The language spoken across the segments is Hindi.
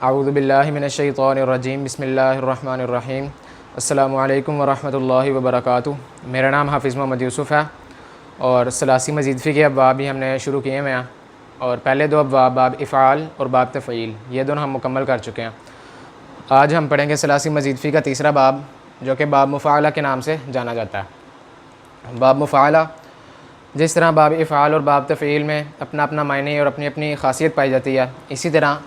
अऊज़ु बिल्लाहि मिनश्शैतानिर्रजीम बिस्मिल्लाहिर्रहमानिर्रहीम अस्सलामु अलैकुम वरहमतुल्लाहि वबरकातुहू। मेरा नाम हाफ़िज़ मोहम्मद यूसुफ़ है और सलासी मज़ीद फ़ी के अबवाब भी हमने शुरू किए हुए हैं और पहले दो अबवाब बाब इफ़आल और बाब तफ़ईल ये दोनों हम मुकम्मल कर चुके हैं। आज हम पढ़ेंगे सलासी मज़ीद फ़ी का तीसरा बाब जो कि बाब मुफ़ाअला के नाम से जाना जाता है। बाब मुफ़ाअला जिस तरह बाब इफ़आल और बाब तफ़ईल में अपना अपना मायने और अपनी अपनी ख़ासियत पाई जाती है, इसी तरह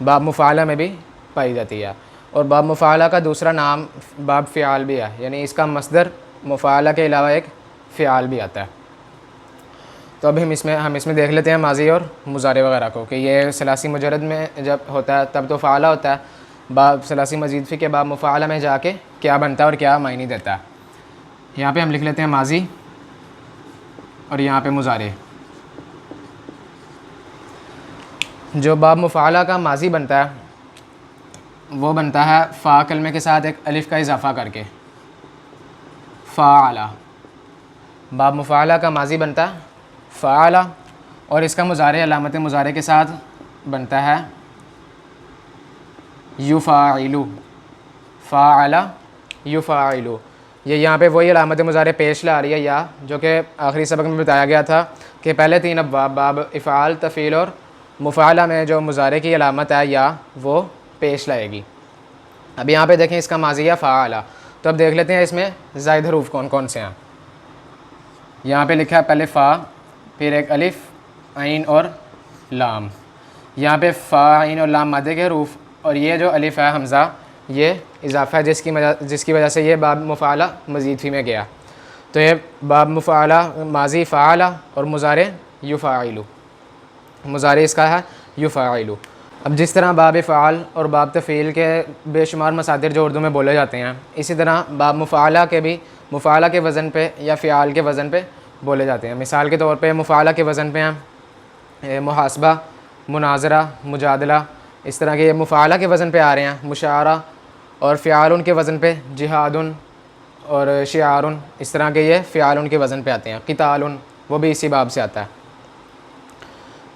बाब मुफ़ाअला में भी पाई जाती है। और बाब मुफ़ाअला का दूसरा नाम बाब फ़िआल भी है, यानी इसका मसदर मुफ़ाअला के अलावा एक फ़िआल भी आता है। तो अब हम इसमें देख लेते हैं माज़ी और मुज़ारे वगैरह को कि ये सलासी मुजरद में जब होता है तब तो फ़ाअला होता है, बाब सलासी मज़ीद फ़ी के बाब मुफ़ाअला में जाके क्या बनता है और क्या मायने देता है। यहाँ पे हम लिख लेते हैं माज़ी और यहाँ पे मुज़ारे। जो बाब मुफ़ाअला का माज़ी बनता है वो बनता है फ़ा कलमे के साथ एक अलिफ़ का इजाफ़ा करके, फ़ाअला। बाब मुफ़ाअला का माज़ी बनता है फ़ाअला और इसका मुज़ारे अलामत मुज़ारे के साथ बनता है युफ़ाइलु, फ़ाअला युफ़ाइलु। ये यहाँ पे वही अलामत मुज़ारे पेश ला रही है या जो कि आखिरी सबक में बताया गया था कि पहले तीन अबवाब बाब इफ़आल तफ़ईल और मुफ़ाअला में जो मुज़ारे की अलामत है या वो पेश लाएगी। अब यहाँ पे देखें इसका माज़ी है फ़ाअला, तो अब देख लेते हैं इसमें ज़ायद हरूफ कौन कौन से हैं। यहाँ पे लिखा है पहले फ़ा, फिर एक अलिफ़, आइन और लाम। यहाँ पे फ़ा, आइन और लाम मादे के हरूफ और ये जो अलिफ़ है हमज़ा ये इजाफ़ा है जिसकी वजह से ये बाब मुफ़ाअला मज़ीद फ़ी में गया। तो ये बाब मुफ़ाअला माज़ी फ़ाअला और मुज़ारे युफ़ाइलु, मुज़ारे इसका है युफ़ाइलु। अब जिस तरह बाब फ़आल और बाब तफ़ईल के बेशुमार मसादिर जो उर्दू में बोले जाते हैं, इसी तरह बाब मुफ़ाअला के भी मुफ़ाअला के वज़न पे या फ़िआल के वज़न पे बोले जाते हैं। मिसाल के तौर पे मुफ़ाअला के वज़न पे हैं मुहासबा, मुनाज़रा, मुजादला, इस तरह के ये मुफ़ाअला के वज़न पे आ रहे हैं। मुशारा और फ़िआल के वज़न पे जिहादुन और शिआरुन, इस तरह के ये फ़िआल के वज़न पे आते हैं। क़ितालुन वो भी इसी बाब से आता है।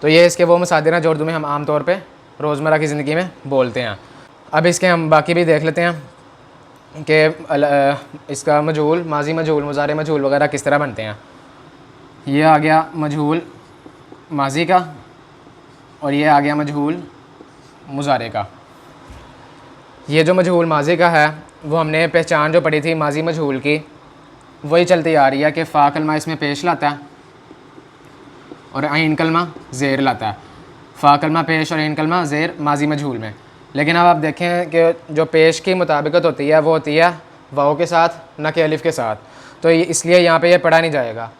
तो ये इसके वो मसादिर हैं जो उर्दू में हम आम तौर पे रोज़मर्रा की ज़िंदगी में बोलते हैं। अब इसके हम बाकी भी देख लेते हैं कि इसका मजहूल, माज़ी मजहूल, मुज़ारे मजहूल वगैरह किस तरह बनते हैं। ये आ गया मजहूल माज़ी का और ये आ गया मजहूल मुज़ारे का। ये जो मजहूल माज़ी का है वो हमने पहचान जो पढ़ी थी माज़ी मजहूल की वही चलती आ रही है कि फ़ा कलमा इसमें पेश लाता है और आइन कलमा ज़ेर लाता है। फ़ा कलमा पेश और आइन कलमा ज़ेर माज़ी मजहूल में। लेकिन अब आप देखें कि जो पेश की मुताबिकत होती है वो होती है वाव के साथ, न कि अलिफ़ के साथ, तो इसलिए यहाँ पे ये पढ़ा नहीं जाएगा।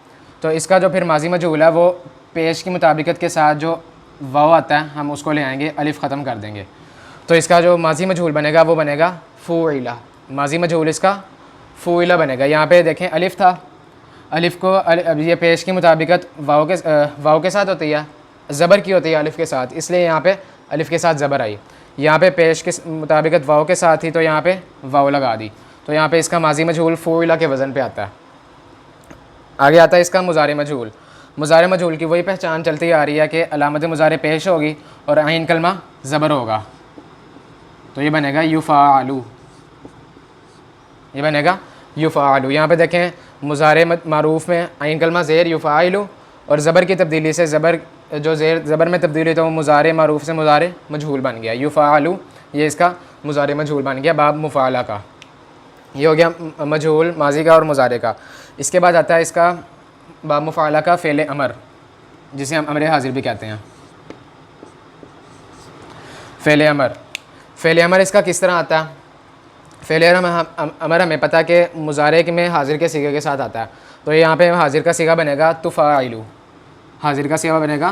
तो इसका जो फिर माज़ी मजहूल है वो पेश की मुताबिकत के साथ जो वाव आता है हम उसको ले आएंगे, अलिफ़ ख़त्म कर देंगे। तो इसका जो माज़ी मजहूल बनेगा वो बनेगा फ़ूइला। माज़ी मजहूल इसका फ़ूइला बनेगा। यहाँ पे देखें अलिफ़ था, अलिफ़ को अब ये पेश की मुताबिकत वाव के साथ होती है, ज़बर की होती है अलिफ़ के साथ, इसलिए यहाँ पे अलिफ़ के साथ ज़बर आई। यहाँ पे पेश के मुताबिकत वाव के साथ ही तो यहाँ पे वाव लगा दी, तो यहाँ पे इसका माज़ी मजहूल फ़ूइला के वज़न पे आता है। आगे आता है इसका मुज़ारे मजहूल। मुज़ारे मजहूल की वही पहचान चलती आ रही है कि अलामत मुज़ारे पेश होगी और आइन कलमा ज़बर होगा, तो ये बनेगा युफ़ाअलु, ये बनेगा युफ़ाअलु। यहाँ पे देखें मुज़ारे मारूफ़ में आइन कलमा ज़ेर युफ़ाइलु और ज़बर की तब्दीली से ज़बर में तब्दीली तो मुज़ारे मारूफ़ से मुज़ारे मजहूल बन गया युफ़ाअलु। ये इसका मुज़ारे मजहूल बन गया बाब मुफ़ाअला का। ये हो गया मजहूल माज़ी का और मुज़ारे का। इसके बाद आता है इसका बाब मुफ़ाअला का फ़ेल अमर, जिसे हम अमर हाजिर भी कहते हैं। फ़ेल अमर, फ़ेल अमर इसका किस तरह आता है। फ़ेल अमर हमें पता है कि मुज़ारे में हाजिर के सीगे के साथ आता है, तो यहाँ पे हाजिर का सीगा बनेगा तुफ़ाइलु, हाजिर का सीगा बनेगा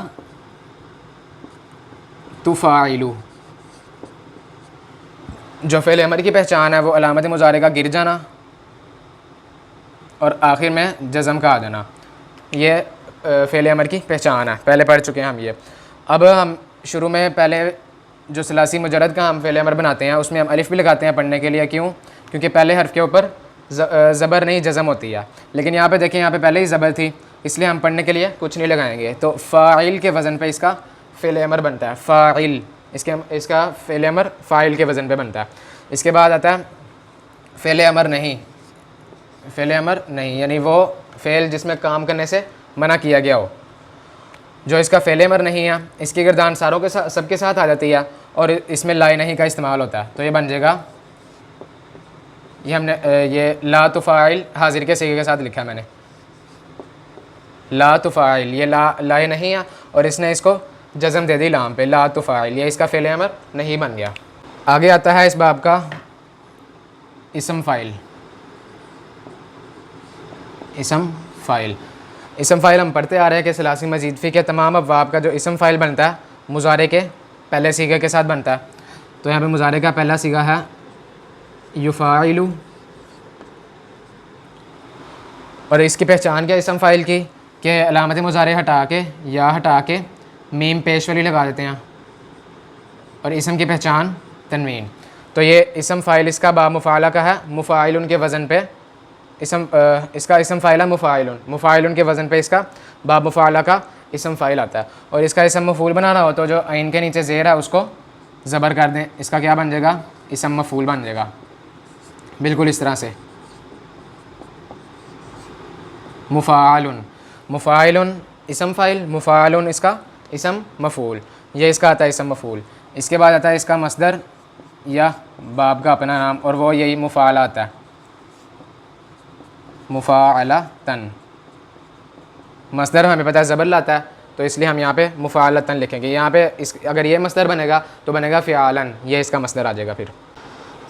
तुफ़ाइलु। जो फ़ेल अमर की पहचान है वो अलामत मुज़ारे का गिर जाना और आखिर में जज़म का आ जाना, ये फ़ेल अमर की पहचान है। पहले पढ़ चुके हैं हम ये। अब हम शुरू में पहले जो सलासी मुजरद का हम फ़ेल अमर बनाते हैं उसमें हम अलिफ़ भी लगाते हैं पढ़ने के लिए। क्यों? क्योंकि पहले हर्फ के ऊपर ज़बर नहीं जज़म होती है, लेकिन यहाँ पे देखें यहाँ पे पहले ही ज़बर थी, इसलिए हम पढ़ने के लिए कुछ नहीं लगाएंगे। तो फ़ाइल के वज़न पे इसका फ़ेल अमर बनता है, फ़ाइल इसका फ़ेल अमर फ़ाइल के वज़न पे बनता है। इसके बाद आता है फ़ेल अमर नहीं। फ़ेल अमर नहीं यानी वो फ़ेल जिसमें काम करने से मना किया गया हो, जो इसका फ़ेल अमर नहीं है, इसकी गर्दान सारों के साथ सबके साथ आ जाती है और इसमें ला नहीं का इस्तेमाल होता है, तो ये बन जाएगा, ये हमने ये ला तुफ़ाइल हाजिर के सीगे के साथ लिखा है मैंने, ला तुफ़ाइल, ये ला नहीं है और इसने इसको जज़म दे दी लाम पे, ला तुफ़ाइल, ये इसका फ़ेल अमर नहीं बन गया। आगे आता है इस बाब का इसम फ़ाइल। इसम फ़ाइल, इसम फ़ाइल हम पढ़ते आ रहे हैं कि सलासी मजीद फ़ी के तमाम अब्वाब का जो इसम फ़ाइल बनता है मुज़ारे के पहले सीगे के साथ बनता है। तो यहाँ पे मुज़ारे का पहला सीगा है युफ़ाइलु, और इसकी पहचान क्या इसम फ़ाइल की कि अलामत मुज़ारे हटा के या हटा के मीम पेश वाली लगा देते हैं और इसम की पहचान तनवीन। तो ये इसम फ़ाइल इसका बा मुफ़ाला का है, मुफ़ाइलुन के वज़न पे इसका इसम फ़ाइल है मुफ़ाइलुन, मुफ़ाइलुन के वज़न पे इसका बाब मुफ़ाला का इसम फ़ाइल आता है। और इसका इसम मफ़ूल बनाना हो तो जो आइन के नीचे ज़ेर है उसको ज़बर कर दें, इसका क्या बन जाएगा, इसम मफ़ूल बन जाएगा, बिल्कुल इस तरह से मुफ़ाइलुन। मुफ़ाइलुन इसम फ़ाइल, मुफ़ाइलुन इसका इसम मफ़ूल, ये इसका आता है इसम मफ़ूल। इसके बाद आता है इसका मसदर या बाब का अपना नाम, और वो यही मुफ़ाला आता है, मुफ़ाअलतन। मसदर हमें पता है ज़बर लाता है, तो इसलिए हम यहाँ पे मुफ़ाअलतन लिखेंगे। यहाँ पे अगर ये मसदर बनेगा तो बनेगा फ़िआलन, ये इसका मसदर आ जाएगा। फिर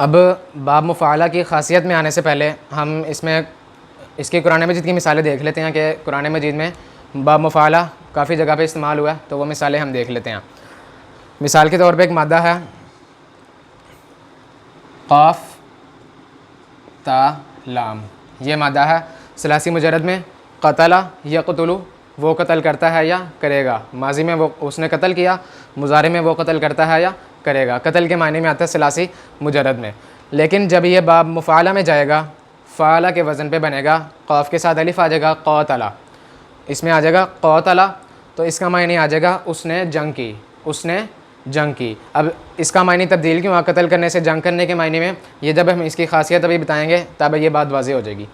अब बाब मुफ़ाला की ख़ासियत में आने से पहले हम इसमें इसकी कुरान मजीद की मिसालें देख लेते हैं कि कुरान मजीद में बाब मुफ़ाला काफ़ी जगह पे इस्तेमाल हुआ है, तो वो मिसालें हम देख लेते हैं। मिसाल के तौर पे एक मादा है क़ाफ़ ता लाम, ये मादा है सलासी मुजरद में क़तला यक़तुलु, वो कत्ल करता है या करेगा, माजी में वो उसने कत्ल किया, मुज़ारे में वो कत्ल करता है या करेगा, कत्ल के मायने में आता है सलासी मुजरद में। लेकिन जब ये बाब मुफ़ाला में जाएगा, फ़ाला के वज़न पे बनेगा, क़ाफ़ के साथ अलिफ़ आ जाएगा, क़तला, इसमें आ जाएगा क़तला, तो इसका मायने आ जाएगा उसने जंग की, उसने जंग की। अब इसका मायने तब्दील क्यों हुआ कत्ल करने से जंग करने के मायने में, ये जब हम इसकी खासियत अभी बताएंगे तब ये बात वाज़ेह हो जाएगी।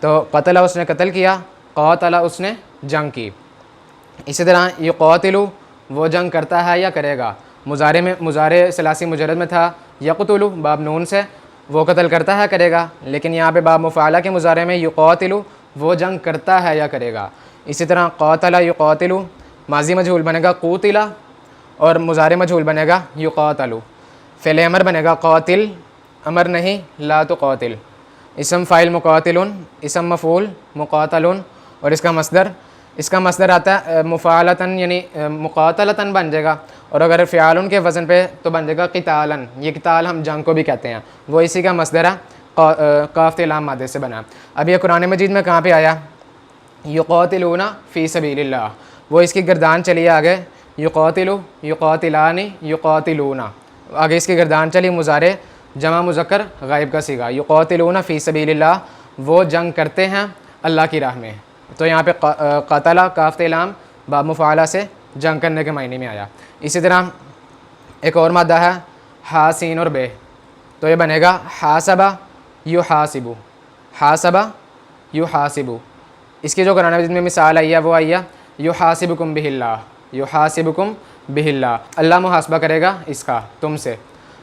तो क़तला उसने कत्ल किया, क़तला उसने जंग की। इसी तरह युक़ातिलु वो जंग करता है या करेगा, मुज़ारे में मुज़ारे सलासी मुजरद में था यक़तुलु बाब नून से, वो कत्ल करता है करेगा, लेकिन यहाँ पे बाब मुफ़ाला के मुज़ारे में युक़ातिलु वो जंग करता है या करेगा। इसी तरह क़तला युक़ातिलु माजी मजहूल बनेगा क़ुतिला और मुज़ारे मजहूल बनेगा युक़ातलु। फ़ेल अमर बनेगा क़ातिल, अमर नहीं ला तो क़ातिल। इसम फ़ाइल मुक़ातिलुन, इसम मफ़ूल मुक़ातलुन, और इसका मसदर आता है मुफ़ालतन यानी मुक़ातलतन बन जाएगा, और अगर फ़िआलुन के वज़न पे तो बन जाएगा क़ितालन, ये क़िताल हम जंग को भी कहते हैं, वो इसी का मसदर है, काफ़ ते लाम मादे से बना। अब ये कुरान मजीद में कहाँ पे आया, युक़ातिलूना फ़ी सबीलिल्लाह, वो इसकी गर्दान चली आगे, युक़ातिलु युक़ातिलानी युक़ातिलूना, आगे इसकी गर्दान चली, मुज़ारे जमा मुज़क्कर गायब का सीगा, युक़ातिलूना फ़ी सबीलिल्लाह वो जंग करते हैं अल्लाह की राह में। तो यहाँ पे क़तला काफ़ ते लाम बाब मुफ़ाला से जंग करने के मायने में आया। इसी तरह एक और मादा है हासीन और बे, तो ये बनेगा हासबा युहासिबु, हासबा युहासिबु। इसकी जो कुरान मजीद में मिसाल आई है वो आई है युहासिबुकुम बिहिल्लाह, युहासिबुकुम बिहिल्लाह, अल्लाह मुहासबा करेगा इसका तुमसे,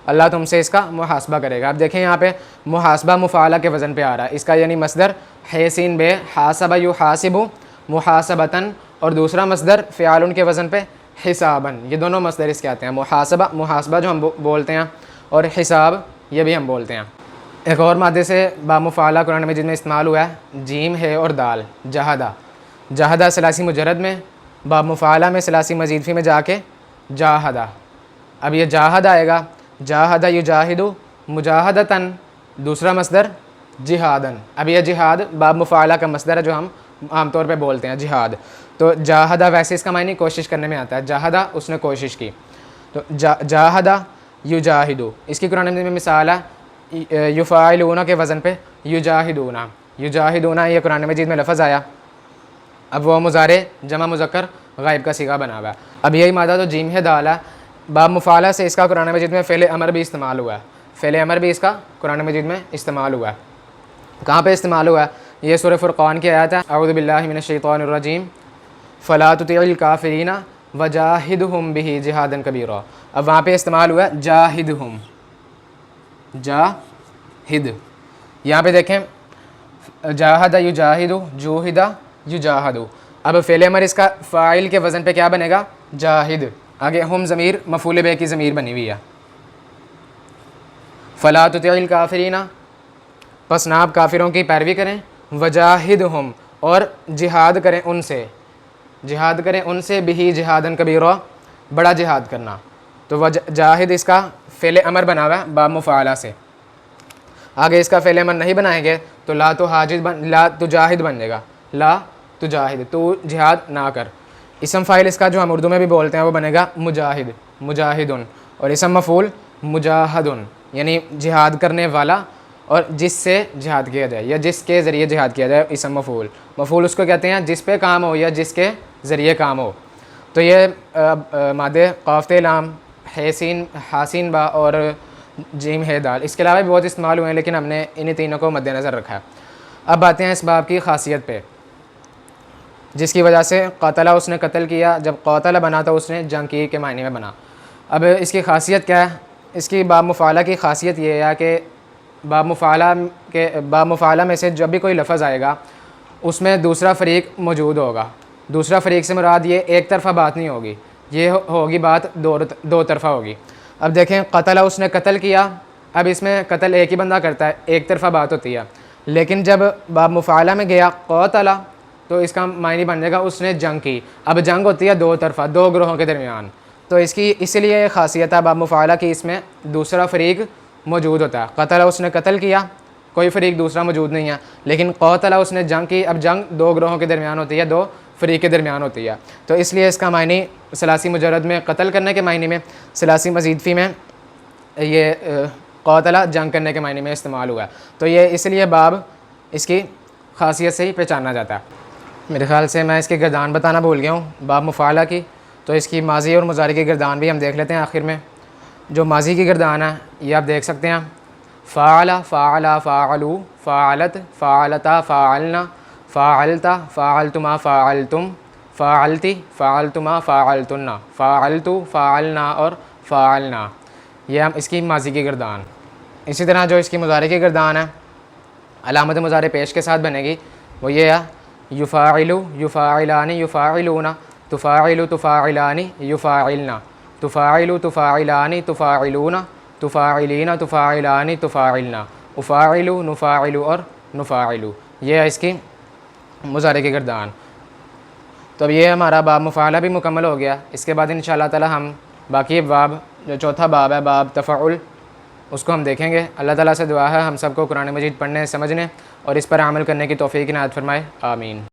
अल्लाह तुमसे इसका मुहासबा करेगा। अब देखें यहाँ पे मुहासबा मुफ़ाला के वज़न पे आ रहा है, इसका यानी मसदर हैसिन बे हासबा युहासिबु मुहासबतन, और दूसरा मसदर फ़िआलुन के वज़न पे हिसाबन, ये दोनों मसदर इसके आते हैं। मुहासबा मुहासबा जो हम बोलते हैं और हिसाब ये भी हम बोलते हैं। एक और मादे से बा मुफ़ाला कुरान मजीद में इस्तेमाल हुआ है जीम है और दाल, जहदा, जहदा सलासी मुजरद में, बा मुफ़ाला में सलासी मजीद फ़ी में जाके जाहदा। अब ये जाहद आएगा, जाहदा युजाहिदु मुजाहदतन, दूसरा मसदर जिहादन। अब यह जिहाद बाब मुफ़ाला का मसदर है जो हम आमतौर पे बोलते हैं जिहाद। तो जाहदा वैसे इसका मायने कोशिश करने में आता है, जाहदा उसने कोशिश की, तो जाहदा युजाहिदु। इसकी कुरान में मिसाल है युफ़ाइलूना के वज़न पे युजाहिदूना, युजाहिदूना ये कुरान मजीद में लफ्ज़ आया। अब वो मुज़ारे जमा मुज़क्कर गायब का सीगा बना हुआ है। अब यही मादा तो जीम है दाल है, बाब मुफ़ाला से इसका कुरान मजीद में फ़ेल अमर भी इस्तेमाल हुआ है। फ़ेल अमर भी इसका कुरान मजीद में इस्तेमाल हुआ है। कहाँ पे इस्तेमाल हुआ है? ये सूरह फ़ुरक़ान की आयत है, अऊज़ु बिल्लाहि मिनश शैतानिर रजीम, फ़ला तुतिइल काफ़िरीना वजाहिदहुम बिही जिहादन कबीरा। अब वहाँ पे इस्तेमाल हुआ है जाहिदहुम, जाहिद। यहाँ पे देखें जाहदा युजाहिदु, जुहिदा युजाहदु। अब फ़ेल अमर इसका फ़ाइल के वज़न पे क्या बनेगा? जाहिद। आगे हम ज़मीर मफ़ूल बे की ज़मीर बनी हुई है। फ़ला तुतिइल काफ़िरीना, पस ना आप काफिरों की पैरवी करें, वजाहिदहुम, और जिहाद करें उनसे, जिहाद करें उनसे, बिही जिहादन कबीरा, बड़ा जिहाद करना। तो जाहिद इसका फ़ेल अमर बना हुआ है बाब मुफ़ाला से। आगे इसका फ़ेल अमर नहीं बनाएंगे तो ला तो हाजिद ला तुजाहिद बन जाएगा, ला तुजाहिद, तो जिहाद ना कर। इसम फ़ाइल इसका जो हम उर्दू में भी बोलते हैं वो बनेगा मुजाहिद, मुजाहिदुन, और इसम मफ़ूल मुजाहदुन, यानी जिहाद करने वाला और जिससे जिहाद किया जाए या जिसके ज़रिए जिहाद किया जाए। इसम मफ़ूल, मफ़ूल उसको कहते हैं जिस पे काम हो या जिसके ज़रिए काम हो। तो ये मादे क़ाफ़ते लाम हैसिन हासिन बा और जीम है दाल, इसके अलावा भी बहुत इस्तेमाल हुए हैं, लेकिन हमने इन्हीं तीनों को मद्देनज़र रखा है। अब आते हैं इस बाब की ख़ासियत पे, जिसकी वजह से क़तला उसने कत्ल किया, जब क़तला बना तो उसने जंग की के मायने में बना। अब इसकी ख़ासियत क्या है? इसकी बाब मुफ़ाला की ख़ासियत ये है कि बाब मुफ़ाला में से जब भी कोई लफ्ज़ आएगा उसमें दूसरा फ़रीक मौजूद होगा। दूसरा फ़रीक से मुराद ये एक तरफ़ा बात नहीं होगी, ये होगी बात दो तरफ़ा होगी। अब देखें क़तला उसने कत्ल किया, अब इसमें कत्ल एक ही बंदा करता है, एक तरफ़ा बात होती है। लेकिन जब बाब मुफ़ाला में गया क़तला तो इसका मायने बन जाएगा उसने जंग की। अब जंग होती है दो तरफ़ा, दो ग्रोहों के दरमियान। तो इसकी इसलिए ख़ासियत है बाब मुफ़ाला की, इसमें दूसरा फ़रीक मौजूद होता है। क़तला उसने कत्ल किया, कोई फ़रीक दूसरा मौजूद नहीं है, लेकिन क़तला उसने जंग की, अब जंग दो ग्रोहों के दरमियान होती है, दो फ़रीक के दरमियान होती है। तो इसलिए इसका मायने सलासी मुजर्रद में कत्ल करने के मायने में, सलासी मज़ीद फ़ी में ये क़तला जंग करने के मायने में इस्तेमाल हुआ है। तो ये इसलिए बाब इसकी ख़ासियत से ही पहचाना जाता है। मेरे ख़्याल से मैं इसकी गर्दान बताना भूल गया हूँ बाब मुफ़ाला की, तो इसकी माज़ी और मुज़ारी की गर्दान भी हम देख लेते हैं आखिर में। जो माज़ी की गर्दान है ये आप देख सकते हैं, फ़ाला फ़ाला फ़ालू फ़ालत फ़ालता फ़ालना फ़ालता फ़ालतुमा फ़ालतुम फ़ालती फ़ालतुमा फ़ालतुन्ना फ़ालतु फ़ालना और फ़ालना, यह हम इसकी माज़ी की गर्दान। इसी तरह जो इसकी मुज़ारी की गर्दान है अलामत मुज़ारे पेश के साथ बनेगी, वो ये है युफ़ाइलु युफ़ाइलानी युफ़ाइलूना तुफ़ाइलु तुफ़ाइलानी युफ़ाइलना तुफ़ाइलु तुफ़ाइलानी तुफ़ाइलूना तुफ़ाइलीना तुफ़ाइलानी तुफ़ाइलना उफ़ाइलु नुफ़ाइलु और नुफ़ाइलु, ये है इसकी मुज़ारे की गर्दान। तो अब ये हमारा बाब मुफ़ाला भी मुकम्मल हो गया। इसके बाद इंशाअल्लाह ताला हम बाकी बाब, जो चौथा बाब है बाब तफ़अुल, उसको हम देखेंगे। अल्लाह ताला से दुआ है हम सबको कुरान मजीद पढ़ने समझने और इस पर अमल करने की तौफ़ीक़ इनायत फ़रमाए, आमीन।